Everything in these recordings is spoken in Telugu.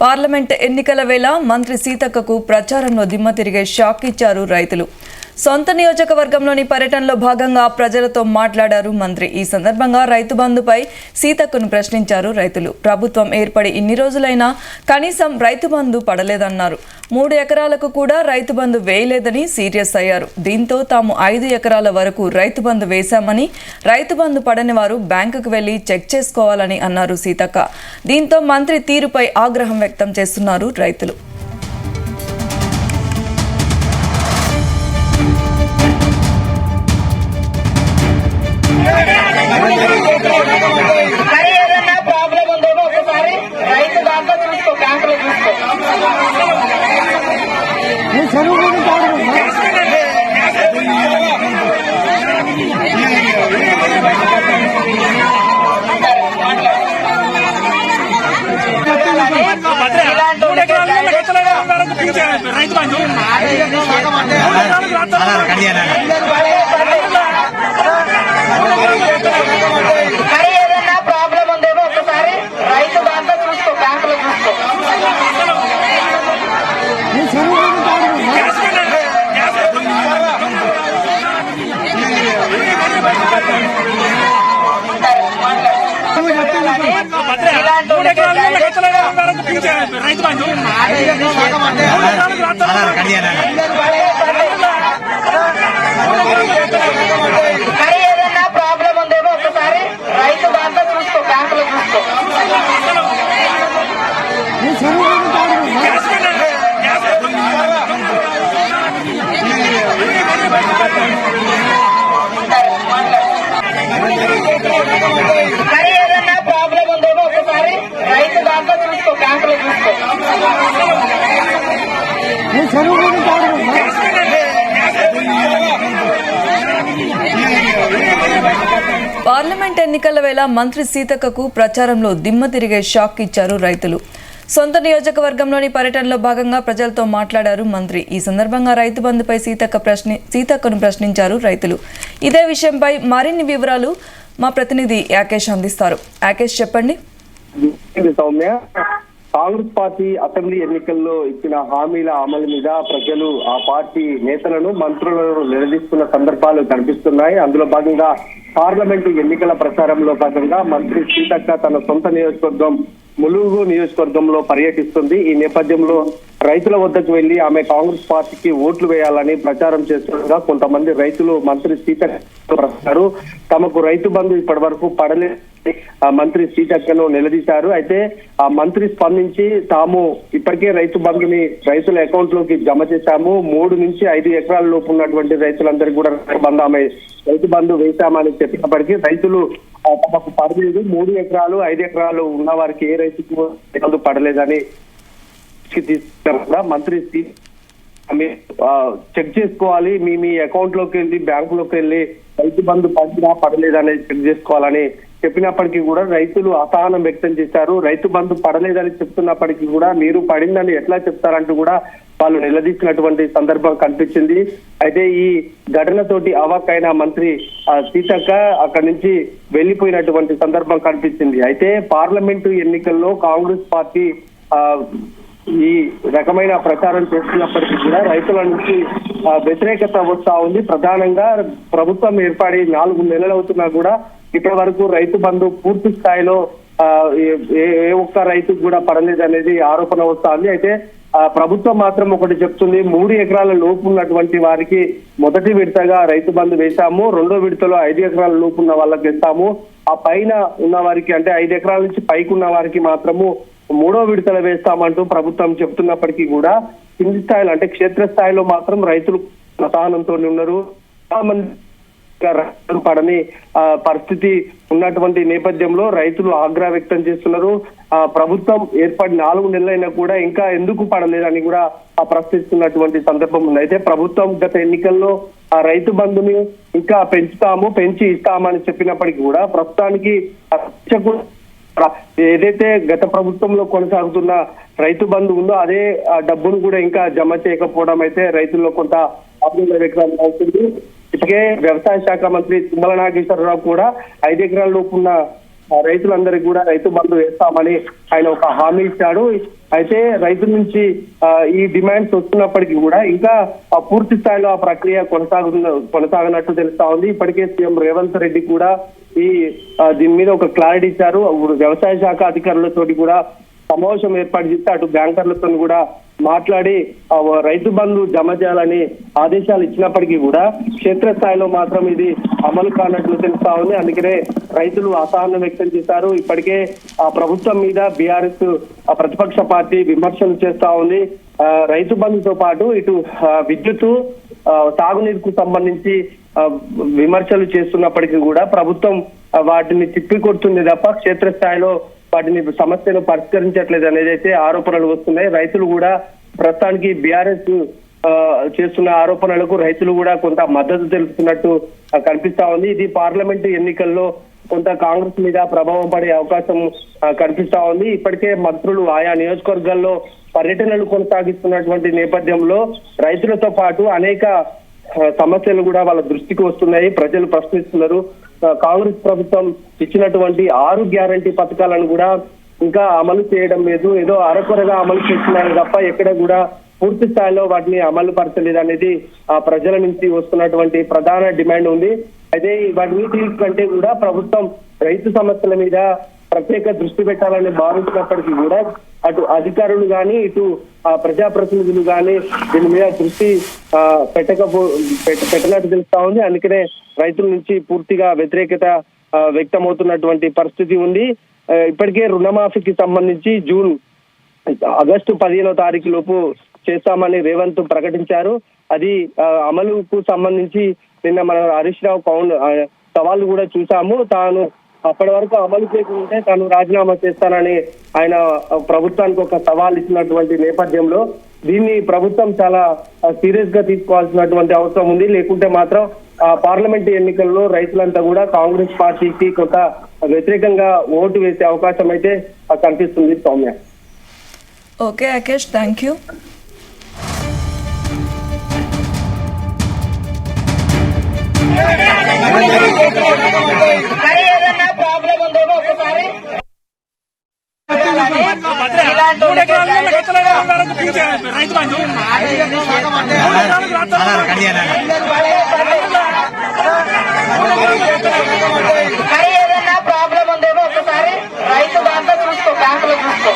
పార్లమెంట్ ఎన్నికల వేళ మంత్రి సీతక్కకు ప్రచారంలో దిమ్మ తిరిగే షాక్ ఇచ్చారు రైతులు. సొంత నియోజకవర్గంలోని పర్యటనలో భాగంగా ప్రజలతో మాట్లాడారు మంత్రి. ఈ సందర్భంగా రైతు బంధుపై సీతక్కను ప్రశ్నించారు రైతులు. ప్రభుత్వం ఏర్పడి ఇన్ని రోజులైనా కనీసం రైతు బంధు పడలేదన్నారు. 3 ఎకరాలకు కూడా రైతు బంధు వేయలేదని సీరియస్ అయ్యారు. దీంతో తాము 5 ఎకరాల వరకు రైతు బంధు వేశామని, రైతు బంధు పడని వారు బ్యాంకుకు వెళ్లి చెక్ చేసుకోవాలని అన్నారు సీతక్క. దీంతో మంత్రి తీరుపై ఆగ్రహం వ్యక్తం చేస్తున్నారు రైతులు. పార్లమెంట్ ఎన్నికల వేళ మంత్రి సీతక్కకు ప్రచారంలో దిమ్మ తిరిగే షాక్ ఇచ్చారు రైతులు. సొంత నియోజకవర్గంలోని పర్యటనలో భాగంగా ప్రజలతో మాట్లాడారు మంత్రి. ఈ సందర్భంగా రైతు బంధుపై సీతక్కను ప్రశ్నించారు రైతులు. ఇదే విషయంపై మరిన్ని వివరాలు మా ప్రతినిధి యాకేష్ అందిస్తారు. యాకేష్, చెప్పండి. సౌమ్య, కాంగ్రెస్ పార్టీ అసెంబ్లీ ఎన్నికల్లో ఇచ్చిన హామీల అమలు మీద ప్రజలు ఆ పార్టీ నేతలను, మంత్రులను నిలదీస్తున్న సందర్భాలు కనిపిస్తున్నాయి. అందులో భాగంగా పార్లమెంటు ఎన్నికల ప్రచారంలో భాగంగా మంత్రి సీతక్క తన సొంత నియోజకవర్గం ములుగు నియోజకవర్గంలో పర్యటిస్తుంది. ఈ నేపథ్యంలో రైతుల వద్దకు వెళ్లి ఆమె కాంగ్రెస్ పార్టీకి ఓట్లు వేయాలని ప్రచారం చేస్తుండగా కొంతమంది రైతులు మంత్రి సీతక్క తమకు రైతు బంధు ఇప్పటి వరకు పడలే మంత్రి సీతక్కను నిలదీశారు. అయితే ఆ మంత్రి స్పందించి తాము ఇప్పటికే రైతు బంధుని రైతుల అకౌంట్ లోకి జమ చేశాము, 3 నుంచి 5 ఎకరాల లోపు ఉన్నటువంటి రైతులందరికీ కూడా రైతు బంధు వేశామని చెప్పినప్పటికీ రైతులు తమకు పడలేదు, 3 ఎకరాలు 5 ఎకరాలు ఉన్న వారికి ఏ రైతుకు బంధు పడలేదని తీసుకున్నా మంత్రి చెక్ చేసుకోవాలి, మీ అకౌంట్ లోకి వెళ్ళి బ్యాంకులోకి వెళ్ళి రైతు బంధు పడినా పడలేదనేది చెక్ చేసుకోవాలని చెప్పినప్పటికీ కూడా రైతులు అసహనం వ్యక్తం చేశారు. రైతు బంధు పడలేదని చెప్తున్నప్పటికీ కూడా మీరు పడిందని ఎట్లా చెప్తారంటూ కూడా వాళ్ళు నిలదీసినటువంటి సందర్భం కనిపించింది. అయితే ఈ ఘటనతోటి అవాక్కైన మంత్రి సీతక్క అక్కడి నుంచి వెళ్లిపోయినటువంటి సందర్భం కనిపించింది. అయితే పార్లమెంటు ఎన్నికల్లో కాంగ్రెస్ పార్టీ ఈ రకమైన ప్రచారం చేస్తున్నప్పటికీ కూడా రైతుల నుంచి వ్యతిరేకత వస్తా ఉంది. ప్రధానంగా ప్రభుత్వం ఏర్పడి 4 నెలలు అవుతున్నా కూడా ఇప్పటి వరకు రైతు బంధు పూర్తి స్థాయిలో ఏ ఒక్క రైతుకు కూడా పడలేదు అనేది ఆరోపణ వస్తా ఉంది. అయితే ప్రభుత్వం మాత్రం ఒకటి చెప్తుంది, 3 ఎకరాల లోపు ఉన్నటువంటి వారికి మొదటి విడతగా రైతు బంధు వేశాము, 2వ విడతలో 5 ఎకరాల లోపు ఉన్న వాళ్ళకి వేస్తాము, ఆ పైన ఉన్న వారికి అంటే 5 ఎకరాల నుంచి పైకి ఉన్న వారికి మాత్రము 3వ విడతలు వేస్తామంటూ ప్రభుత్వం చెప్తున్నప్పటికీ కూడా కింది స్థాయిలో అంటే క్షేత్ర స్థాయిలో మాత్రం రైతులు అసహనంతో ఉన్నారు. రైతులు పడని పరిస్థితి ఉన్నటువంటి నేపథ్యంలో రైతులు ఆగ్రహం వ్యక్తం చేస్తున్నారు. ప్రభుత్వం ఏర్పడి 4 నెలలైనా కూడా ఇంకా ఎందుకు పడలేదని కూడా ప్రశ్నిస్తున్నటువంటి సందర్భం ఉంది. అయితే ప్రభుత్వం గత ఎన్నికల్లో ఆ రైతు బంధుని ఇంకా పెంచి ఇస్తామని చెప్పినప్పటికీ కూడా ప్రస్తుతానికి ఏదైతే గత ప్రభుత్వంలో కొనసాగుతున్న రైతు బంధు ఉందో అదే డబ్బును కూడా ఇంకా జమ చేయకపోవడం అయితే రైతుల్లో కొంత ఆందోళన వ్యక్తం అవుతుంది. ఇప్పటికే వ్యవసాయ శాఖ మంత్రి తుమ్మల నాగేశ్వరరావు కూడా 5 ఎకరాల లోపు ఉన్న రైతులందరికీ కూడా రైతు బంధు వేస్తామని ఆయన ఒక హామీ ఇచ్చాడు. అయితే రైతుల నుంచి ఈ డిమాండ్స్ వస్తున్నప్పటికీ కూడా ఇంకా పూర్తి స్థాయిలో ఆ ప్రక్రియ కొనసాగనట్టు తెలుస్తా ఉంది. ఇప్పటికే సీఎం రేవంత్ రెడ్డి కూడా దీని మీద ఒక క్లారిటీ ఇచ్చారు. వ్యవసాయ శాఖ అధికారులతోటి కూడా సమావేశం ఏర్పాటు చేస్తే అటు బ్యాంకర్లతో కూడా మాట్లాడి రైతు బంధు జమ చేయాలని ఆదేశాలు ఇచ్చినప్పటికీ కూడా క్షేత్రస్థాయిలో మాత్రం ఇది అమలు కానట్లు తెలుస్తా ఉంది. అందుకనే రైతులు అసహనం వ్యక్తం చేశారు. ఇప్పటికే ఆ ప్రభుత్వం మీద బీఆర్ఎస్ ప్రతిపక్ష పార్టీ విమర్శలు చేస్తా ఉంది. రైతు బంధుతో పాటు ఇటు విద్యుత్ సాగునీరుకు సంబంధించి విమర్శలు చేస్తున్నప్పటికీ కూడా ప్రభుత్వం వాటిని తిప్పికొడుతుంది తప్ప క్షేత్రస్థాయిలో వాటిని సమస్యను పరిష్కరించట్లేదు అనేది అయితే ఆరోపణలు వస్తున్నాయి. రైతులు కూడా ప్రస్తుతానికి బీఆర్ఎస్ చేస్తున్న ఆరోపణలకు రైతులు కూడా కొంత మద్దతు తెలుపుతున్నట్టు కనిపిస్తా ఉంది. ఇది పార్లమెంటు ఎన్నికల్లో కొంత కాంగ్రెస్ మీద ప్రభావం పడే అవకాశం కనిపిస్తా ఉంది. ఇప్పటికే మంత్రులు ఆయా నియోజకవర్గాల్లో పర్యటనలు కొనసాగిస్తున్నటువంటి నేపథ్యంలో రైతులతో పాటు అనేక సమస్యలు కూడా వాళ్ళ దృష్టికి వస్తున్నాయి. ప్రజలు ప్రశ్నిస్తున్నారు. కాంగ్రెస్ ప్రభుత్వం ఇచ్చినటువంటి 6 గ్యారంటీ పథకాలను కూడా ఇంకా అమలు చేయడం లేదు. ఏదో అరకొరగా అమలు చేస్తున్నారు తప్ప ఎక్కడ కూడా పూర్తి స్థాయిలో వాటిని అమలు పరచలేదు అనేది ప్రజల నుంచి వస్తున్నటువంటి ప్రధాన డిమాండ్ ఉంది. అయితే వాటి కంటే కూడా ప్రభుత్వం రైతు సమస్యల మీద ప్రత్యేక దృష్టి పెట్టాలని భావించినప్పటికీ కూడా అటు అధికారులు కానీ ఇటు ప్రజాప్రతినిధులు కానీ దీని మీద దృష్టి పెట్టినట్టు తెలుస్తా ఉంది. అందుకనే రైతుల నుంచి పూర్తిగా వ్యతిరేకత వ్యక్తమవుతున్నటువంటి పరిస్థితి ఉంది. ఇప్పటికే రుణమాఫీకి సంబంధించి ఆగస్టు 15వ తారీఖు లోపు చేస్తామని రేవంత్ ప్రకటించారు. అది అమలుకు సంబంధించి నిన్న మన హరీష్ రావు సవాళ్ళు కూడా చూసాము. తాను అప్పటి వరకు అమలు చేయకుంటే తాను రాజీనామా చేస్తానని ఆయన ప్రభుత్వానికి ఒక సవాల్ ఇచ్చినటువంటి నేపథ్యంలో దీన్ని ప్రభుత్వం చాలా సీరియస్ గా తీసుకోవాల్సినటువంటి అవసరం ఉంది. లేకుంటే మాత్రం పార్లమెంట్ ఎన్నికల్లో రైతులంతా కూడా కాంగ్రెస్ పార్టీకి కొంత వ్యతిరేకంగా ఓటు వేసే అవకాశం అయితే కనిపిస్తుంది. Soumya. Okay Akesh, thank you. ఏదైనా ప్రాబ్లం ఉందేమో ఒకసారి రైతు దాంట్లో చూసుకో, బ్యాంకులో చూసుకో.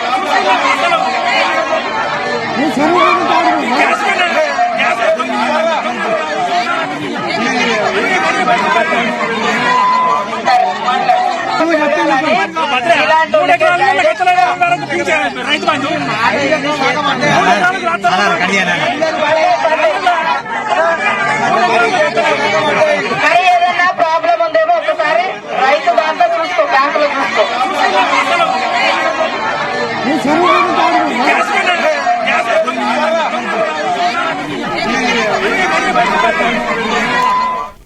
ఏదైనా ప్రాబ్లం ఉందేమో ఒకసారి రైతు దాంట్లో చూసుకో, బ్యాంకులో చూసుకో.